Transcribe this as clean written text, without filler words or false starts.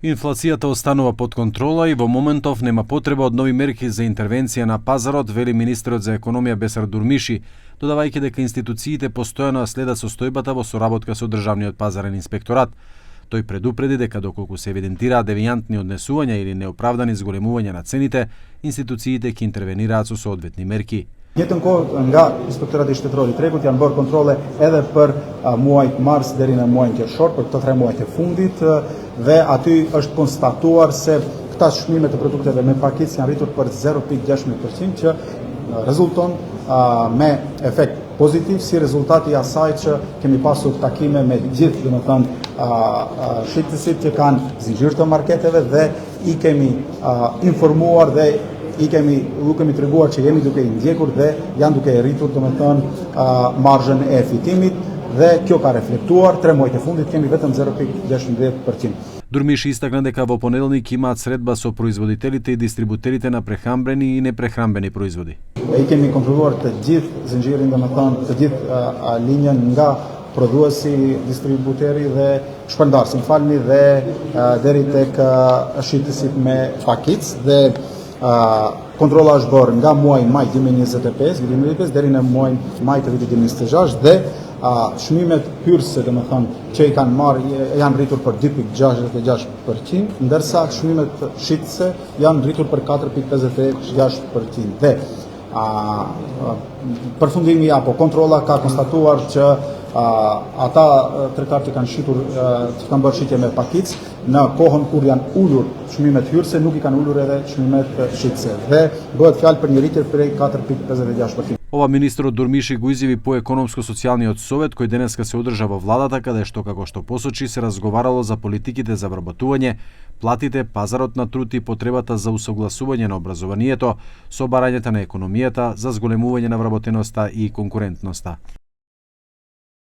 Инфлацијата останува под контрола и во моментов нема потреба од нови мерки за интервенција на пазарот, вели министерот за економија Бесар Дурмиши, додавајќи дека институциите постојано следат состојбата во соработка со Државниот пазарен инспекторат. Тој предупреди дека доколку се евидентираат девијантни однесувања или неоправдани зголемувања на цените, институциите ќе интервенираат со соодветни мерки. Njëtën kohë nga Inspektorati i Shtetror i Tregut janë bërë kontrole edhe për muajin mars deri në muajin qershor, për këto 3 muajt e fundit, dhe aty është konstatuar se këta çmime të produkteve me pakicë janë rritur për 0.16% që rezulton me efekt pozitiv si rezultati i asaj që kemi pasur takime me gjithë, domethënë shitësit që kanë zinxhir të marketeve dhe i kemi informuar dhe i kemi treguar që jemi duke i ndjekur dhe janë duke e rritur domethënë marzhën e fitimit dhe kjo ka reflektuar 3 muajt e fundit kemi vetëm 0.16%. Дурмиши истакна дека во понеделник имаат средба со производителите и дистрибутерите на прехрамбени и непрехрамбени производи. I kemi kontrolluar të gjithë zinxhirin, domethënë të gjithë linjën nga prodhuesi, distributeri dhe shpërndarësi, më falni, dhe deri tek shitësit me pakicë dhe kontrolla është bërë nga muaji maj 2025 deri në muajin maj të vitit 2026 dhe çmimet hyrëse, domethënë, që i kanë marrë janë rritur për 2.66%, ndërsa çmimet shitëse janë rritur për 4.56% dhe përfundimi apo kontrolla ka konstatuar që ata tregtarë që kanë shitur, që kanë bërë shitje me pakicë, në kohën kur janë ulur çmimet hyrëse, nuk i kanë ulur edhe çmimet shitëse dhe bëhet fjalë për një rritje prej 4.56%. Ова министерот Дурмиши го изјави по економско-социјалниот совет кој денеска се одржа во владата, каде што, како што посочи, се разговарало за политиките за вработување, платите, пазарот на труд и потребата за усогласување на образованието со барањата на економијата, за зголемување на вработеноста и конкурентноста.